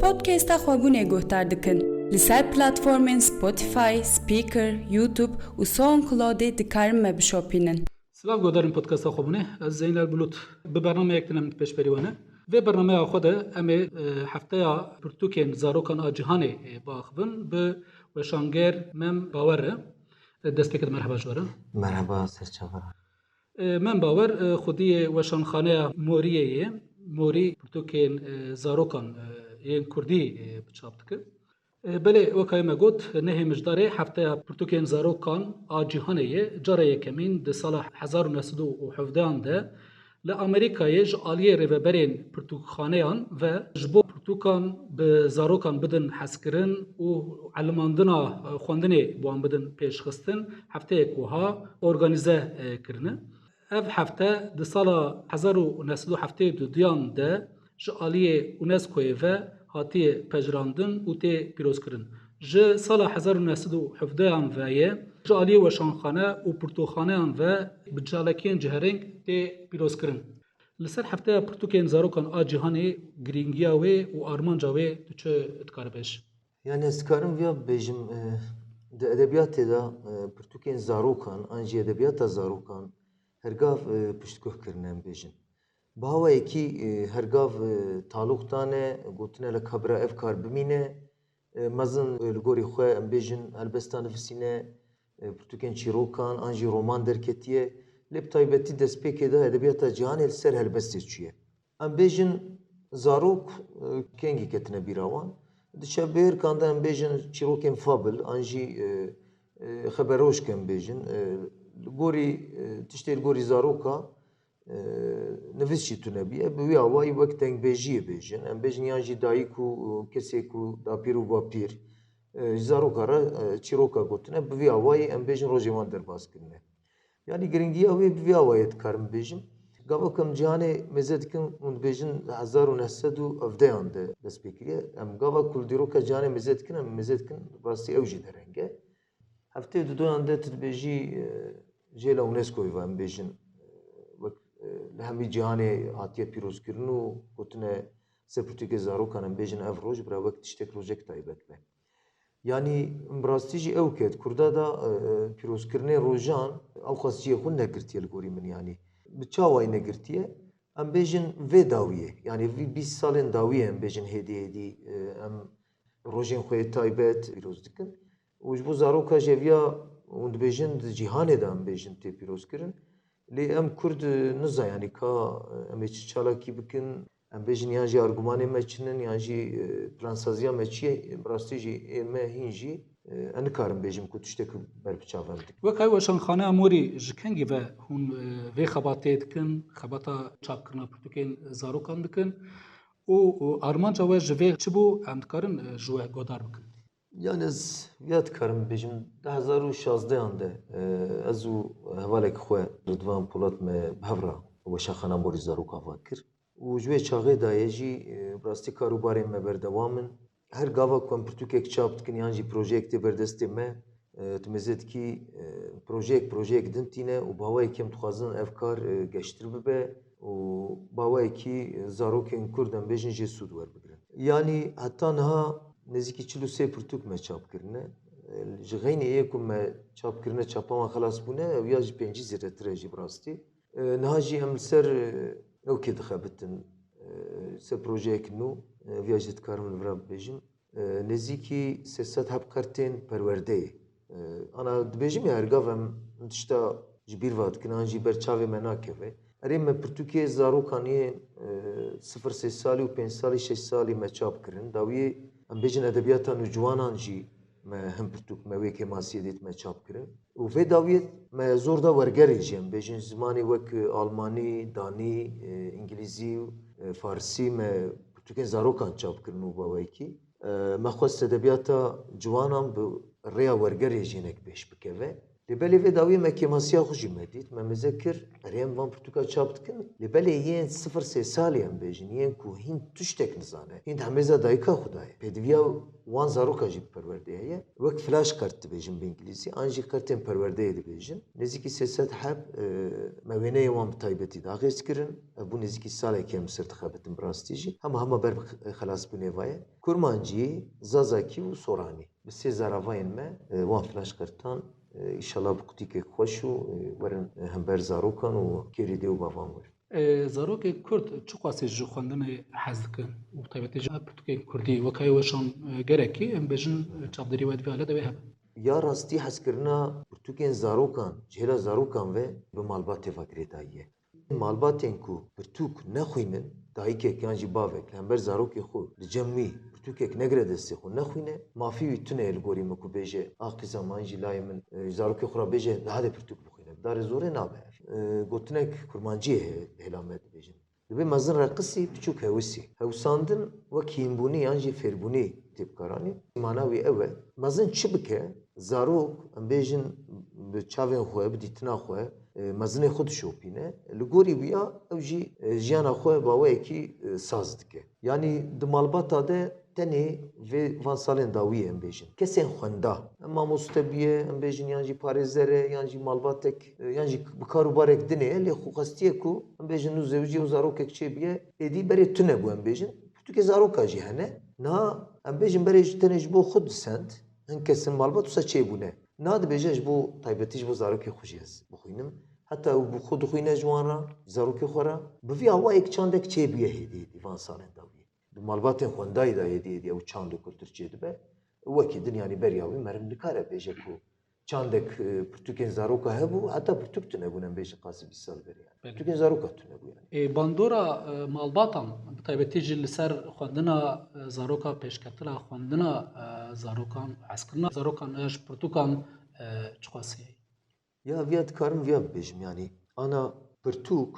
پۆدکێستە خۆبوونێ گۆتار دکن لەسەر پلاتفۆرمên Spotify, Spreaker, YouTube û SoundCloudê dikarin me bişopînin. Silav godarin podcasta xwe ez Zeynel Bulut bi bernameyek tinem pêşberî wane. Vê bernameya xwe de em ê hefteya pirtûkên zarokan a cîhanê biaxivin bi weşanger Mem Bawer re. Dest pê merheba ji we re. Merhaba serçavara. Mem Bawer xwediyê weşanxaneya Moriyê ye. Morî pirtûkên zarokan yên Kurdî biçap dikin. Belê wekayê me got nehê mijdarê hefteya pirtûkên zarokan a cîhanê ye cara yekemîn di sala 1917 de li Amerîkayê ji aliyê rêveberên pirtûkxaneyan ve ji bo pirtûkan bi zarokan bidin hezkirin û elimandina xwendinê wan bidin pêşxistin hefteyek wiha organîze kirine. Ev hefte di sala 1972 de ji aliyê UNESCO'yê ve hatiye pejrandin û tê pîrozkirin. Ji sala 1917 ve ye ji aliyê weşanxane û pirtûkxaneyan ve bi çalekiyên ciherêng tê pîrozkirin. Li ser hefteya pirtûkên zarokan a cîhanê girîngiya wê û armanca wê tu çi dikare bêj? Yani ez dikarim vêya bêjim di edebiyatê de pirtûkên zarokan an jî edebiyata zarokan hergav piştguh kirine em bêjin. Bahawayekî hergav talûqdan e gotine li kabira ev kar bimîne mezin li gorî xwe em bêjin helbesta nivîsîne pirtûkên çîrokan an jî roman derketiye lê bi taybetî destpêkê de edebiyata cîhanê li ser helbestê çûye. Em bêjin zarok kengî ketine bîra wan. Di şevbêrkan de em bêjin çîrokên fabil an jî xeberroşk em bêjin li gorî tiştê li gorî zaroka nivîs jî tune bîye bi wî awayî wek dengbêjiyê bêjin. Em bêjin yan jî dayîk û kesê ku dapîr û bapîr ji zaroka re çîroka gotine bi vî awayî em bêjin rojê wan derbas kirine. Yani giringiya wê bi vî awayê dikarim bêjim. Gavek em cîhanê mêze dikin û dibêjin 1917 de dest pê kiriye. Em gava ku li dîroka cîhanê mêze dikin em mêze dikin rastî ew jî dereng e. Hefteyê du doyan de tu dibêjî jêla UNESCO'yê ve em bêjin wek li hemî cîhanê hatiye pîrozkirin û gotine ser pirtûkê zarokan em bêjin ev roj bira wek tiştek rojek taybet be. Yani bi rastî jî ew ket Kurda da pîrozkirinê rojan ew xwestiyê xwe negirtiye li gorî min yani. Bi çawayê negirtiye em bêjin vê dawiyê yani vî 20 salên dawiyê em bêjin hêdî hêdî em rojên xwe taybet pîroz dikin û ji bo zaroka jeviya hûn dibêjin di cîhanê de em bêjin tê pîrozkirin lê em Kurd niza yani ka em ê çi çalakî bikin em bêjin yan jî argûmanê me çinin yan jî plansaziya me çi ye bi rastî jî me hîn jî em nikarim bêjim ku tiştek ber bi çav em dikin. Wekayê weşanxaneya Morî ji kengî ve hûn vê xebatê dikin, xebata çapkirina pirtûkên zarokan dikin û armanca we ji vê çi bû em dikarin ji we godar bikin? Yani ez vêya dikarim bêjim 2016 de ez û hevalek xwe Rıdvan Polat me bi hev re weşanxaneya Morî zarok ava kir û ji wê çaxê de ye jî bi rastî karûbarên me berdewam in. Her gava ku em pirtûkek çap dikin yan jî projeyek tê berdestê me tu mêze dikî projeyek din tîne û bawayekî em dixwazin ev kar geştir bibe û bawayekî zarokên Kurd em bêjin jê sûd werbigirin. Yani heta niha nêzîkî 43 pirtûk me çapkirine ji xeynê yê ku me çapkirine çapa wan xelas bûne ew ya ji pêncî zêdetir e jî bi rastî. Niha jî em li ser ewkê dixebitin ser projeyek nû vêya jî dikarim li vir bibêjim nêzîkî 300 hevqertên perwerdeyê. Ana dibêjim ya hergav em tişta ji bîr ve dikin an jî ber çavê me nakeve. Erê me pirtûkê zarokan yên 0-3 salî û 5 salî 6 salî me çap kirin. Dawiyê em bêjin edebiyata nûciwanan jî me him pirtûk me wê kemasiyê dît me çap kirin. û vê dawiyê me zor da wergerê jî em bêjin zimanê wek Almanî, Danî, İngilîzî, Farsî me pirtûkên zarokan çap kirin û bawayekî. Me xwest edebiyata ciwanan bi rêya wergerê jî hinek pêş bikeve. Libeli ve davi mekemasiya xujî medît me mezekir erêm van pirtûka çap dikin libelê yên 0-3 salên bêjin yên ku hîn tiştek nizane hîn hemêza dayika xwe ye pêdiviya wan zaroka jî perwerdê heye wek flash kart dibêjin bi îngilîzî an jî kartên perwerdeyê dibêjin nêzîkî 300 heb me wêneyê wan bi taybetî daxîz kirin ev bû nêzîkî salekê em sir dixebitin bi rastî jî hema ber bi xelasbûnê vaye kurmancî zazakî û soranî bi sê zaravayên me wan flash kartan İnşallah bu kutikek xweş û werin hember zarokan û kêrî dê û bavan werin. Zarokê Kurd çi qasî ji xwendinê hez dikin û taybetî ji pirtûkên Kurdî wekayê weşan gerekî em bêjin çavderî we divê hele divê hebe. Ya rastî hezkirina pirtûkên zarokan ji hêla zarokan ve bi malbatê vekirêdayî ye. Malbatên ku pirtûk nexwînin dayîkek yan jî bavek li hember zarokê xwe li cem wî pirtûkek negire destê xwe nexwîne mafî wî tune li gorî me ku bêje a qîza man jî layê min zarokê xwe ra bêje hade pirtûk bixwîne darê zorê nabe ev. Gotinek kurmanciyê heye hêla me dibêjin. Divê mezin reqisî piçûk hewîsî. Hewsandin wek hînbûnî yan jî fêrbûnî tê bikaranî. Mana wî ew e mezin çi bike zarok em bêjin bi çavên xwe bi dîtina xwe mezinê xwe dişopîne li gorî wîya ew jî jiyana xwe baweyekî saz dike. Yanî di malbata de tenê vê van salên dawî em bêjin. Kesên xwenda em mamoste biye em bêjin yan jî parêzer e yan jî malbatek yan jî bi karûbarek dinê e lê xwexestiye ku em bêjin nû zewcî û zarokek çêbiye êdî berê tune bû em bêjin pirtûkê zaroka jî hene niha em bêjin berê ji tenê ji bo xwe disend hin kesin malbat wisa çêbûne niha dibêje ji bo taybetî ji bo zarokê xwe jî ez bixwînim heta ew bi xwe dixwîne ji wan re zarokê xwe re bi vî awayek çandek çêbiye hêdî van salên dawî di malbatên xwendayî da hêdî ew çand û kultur çêdibe wekî din yanî beriya wî merin nikare bêje ku çandek pirtûkên zaroka hebû heta pirtûk tune bûn em bêjin qasî 20 sal berê pirtûkên zaroka tune bû yani. Bandora malbatan bi taybetî jî li ser xwendina zaroka pêşketira xwendina zarokan hezkirina zarokan ji pirtûkan çi qasî ye? Ya vêya dikarim vêya bibêjim yanî ana pirtûk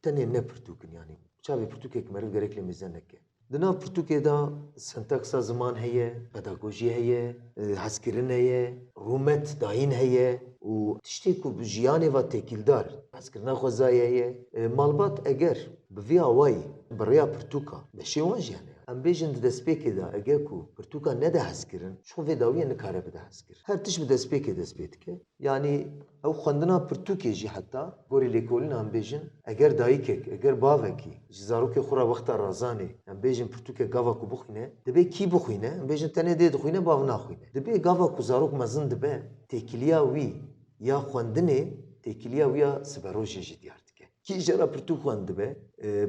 tenê ne pirtûkin yanî çavê pirtûkek meriv gerek lê mêze neke. Di nav pirtûkê da sentaksa ziman heye, pedagojî heye, hezkirin heye, rûmet dayîn heye û tiştê ku bi jiyanê ve têkîldar hezkirina xwezayê heye. Malbat eger bi vî awayî bi rêya pirtûka bi şêwan jî hene. Em bêjin di destpêkê de eger ku pirtûka nede hezkirin ji xwe vê dawiyê nikare bide hezkir. Her tişt bi destpêkê dest pê dike. Yanî ew xwendina pirtûkê jî heta gorî lêkolîna em bêjin eger dayîkek eger bavekî ji zarokê xwe ra wexta razanê em bêjin pirtûkek gava ku bixwîne dibe kî bixwîne em bêjin tenê dê dixwîne bav naxwîne. Dibe gava ku zarok mezin dibe têkiliya wî ya xwendinê têkiliya wî ya siberojê jî diyar dike. Kî jera pirtûk xwend dibe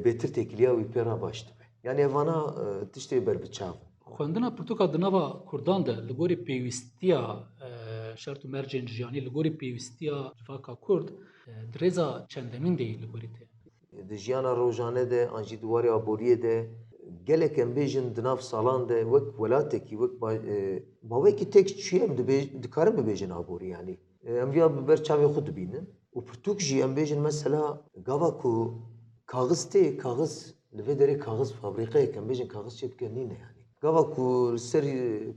bêtir têkiliya wî pê re baş dibe. Yani evana tiştê berbiçav. Xwendina pirtûka di nava Kurdan de li gorî pêwîstiya şert û mercên jiyanî li gorî pêwîstiya civaka Kurd di rêza çendemîn de li gorî tê. Di jiyana rojane de an jî duwarê aboriyê de gelek em bêjin di nav salan de wek welatekî wek bawekî tek çiye em dikarin bibêjin aborî yanî. Em vêya bi ber çavê xwe dibînin û pirtûk jî em bêjin mesela gava ku kaxiz tê kaxiz li vê derê kaxiz fabrîqeyek em bêjin kaxiz çê bike nîne yanî. Gava ku li ser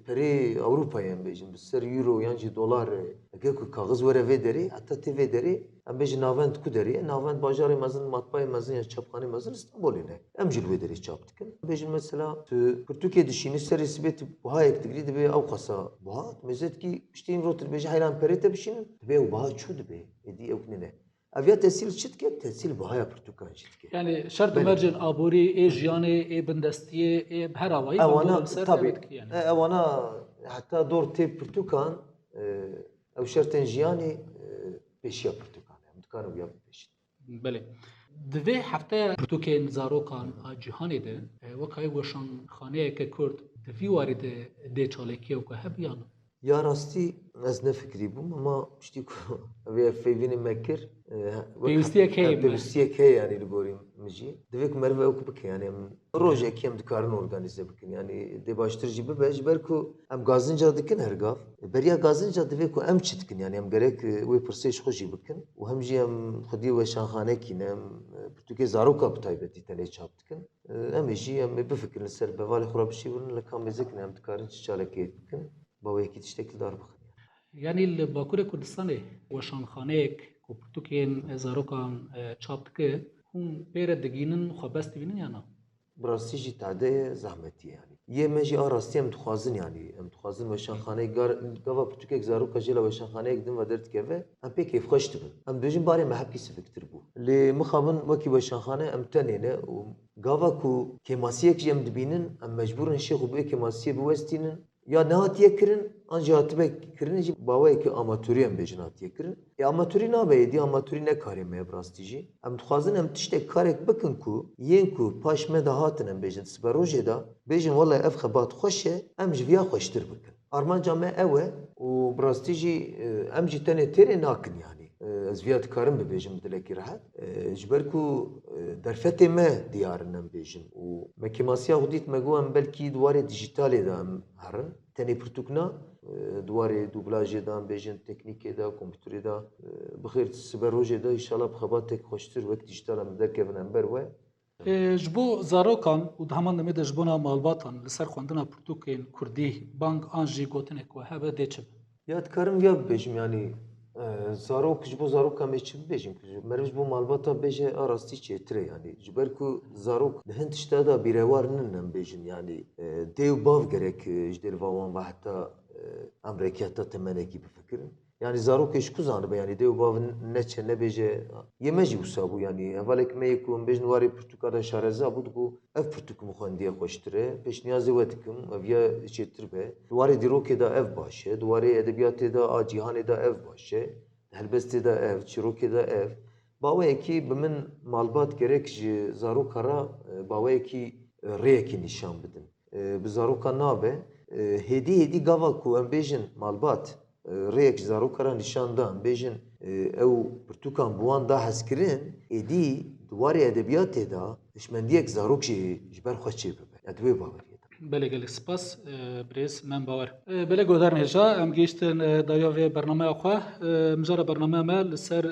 perê Ewropayê em bêjin bi ser euro yan jî dolar eger ku kaxiz were vê derê heta tê vê derê em bêjin navend ku derê navend bajarê mezin matbayê mezin ya çapxanê mezin İstanbulê ne. Em jî li vê derê çap dikin. Em bêjin mesela tu pirtûkê dişînî serê sibêtî buhayek digirî dibe ew qasa buha mêzetkî piştî îmro tu dibêje heylan perê te bişînin dibe ew buha çû dibe êdî ew nîne. Ev ya tesîl çi dike tesîl buhaya pirtûkan jî dike. Yani şert û mercên aborî ê jiyanê ê bindestiyê ê her awayî Ewana ser tabii yani. ewana heta dor tê pirtûkan ew şertên jiyanê pêşiya pirtûkan em dikarin vêya bipêşin. Belê. Di vê hefteya pirtûkên zarokan a cîhanê de wekayê weşanxaneyeke Kurd di vî warî de dê çalêkiya ku heb yan? Ya rastî ez nefikrî bûm ama piştî ku vê fêvînê me kir Pêwîstiyek heye me. pêwîstiyek heye yanî li gorî min jî divê ku meriv ew bike yani em rojekî em dikarin organize bikin yani dê baştir jî bibe ji ber ku em gazinca dikin hergav beriya gazinca divê ku em çi dikin yani em gerek wê pirsê ji xwe jî bikin û hem jî em xwedî weşanxanekî ne em pirtûkê zaroka bi taybetî tenê çap dikin em ê jî em ê bifikirin li ser bevalê xwe re bişîvirin li ka mêzekin em dikarin çi çalekê bikin bawekî tiştekî dar bixin. Yani li Bakurê Kurdistanê weşanxaneyek ku pirtûkên zarokan çap dike hûn pêre digînin xwe bes dibînin ya na? براستی جی تعده زحمتی یعنی یه مجی آراستی هم دخوازن یعنی هم دخوازن وشان خانه گاوا پرتوکک زارو کجیلا وشان خانه کدیم و درد که هم پی کیف خوش تبن هم دوجین باری محبی سفکتر بو لی مخابن وکی وشان خانه هم تنینه و گاوا کو کماسیک جم دبینن هم مجبورن شیخ و به کماسیه بوستینن یا نهاتیه کرن آنجا هاتبه کرن جی باوی که آماتوری هم بیجن هاتیه کرن آماتوری نابیدی آماتوری نکاری می براستی جی هم دخوازن هم تشته کارک بکن کو یین کو پاش مده هاتن هم بیجن سپروژه دا بیجن والله اف خبات خوشه هم جویا خوشتر بکن آرمان جامعه اوه و براستی جی هم جی تنه تیره ناکن یعنی از ویات کارم ببیجم دلکی راحت جبر کو درفت ما دیارنم بیجن و مکیماسیا خودیت مگو هم بلکی دواره دیجیتالی دا هم هرن تنی پرتوکنا دواره دوبلاژ دا بیجن تکنیک دا کامپیوتری دا بخیر سپروژه دا ان شاء الله بخباتک خوشتر وقت دیجیتال هم درکه بنم بروه ji bo zarokan û di heman demê de ji bona malbatan li ser xwendina pirtûkên Kurdî bang an jî gotinek we hebe dê çi be? Ya dikarim ya bibêjim yani zarok ji bo zarokan me çi bibêjim meriv ji bo malbata bêje a rastî çêtir e yani ji ber ku zarok di hin tişta da bîrewar nin em bêjin yani dêw bav gerek ji dêrva wan ve heta em reketa temenekî bifikirin. Yani zarok eş ku zanibe yani dêw bav neçe nebêje yeme jî wisa bû yani hevalek me yê ku em bêjin warê pirtûka da şareza bû digo ev pirtûk min xwendiye xweştir e pêşniyazê we dikim ev ya çêtir be warê dîrokê da ev baş e warê edebiyatê da a cîhanê da ev baş e helbestê da ev çîrokê da ev baweyekî bi min malbat gerek ji zarokara baweyekî rêyekî nîşan bidin bi zaroka nabe hêdî hêdî gava ku em bêjin malbat rêyek ji zarokara nîşan da em bêjin ew pirtûkan bi wan da hezkirin êdî di warê edebiyatê da hişmendiyek zarok jî ji ber xwe çê bibe ya divê baweriyê de Belê gelek spas birêz men bawer. Belê godarên hêja em gêştin daya vê bernameya xwe mijara bernameya me li ser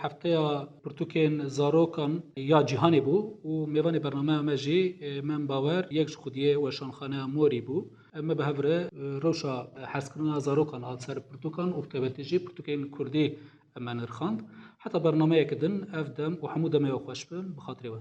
hefteya pirtûkên zarokan ya cîhanê bû û mêvanê bernameya me jî men bawer yek ji xwediyê weşanxaneya Morî bû. Em bi hev re rewşa hezkirina zarokan hat ser pirtûkan û tevetî jî pirtûkên Kurdî em nirxand. Heta bernameyekê din ev dem û hemû demê xweş bin bi xatirê we.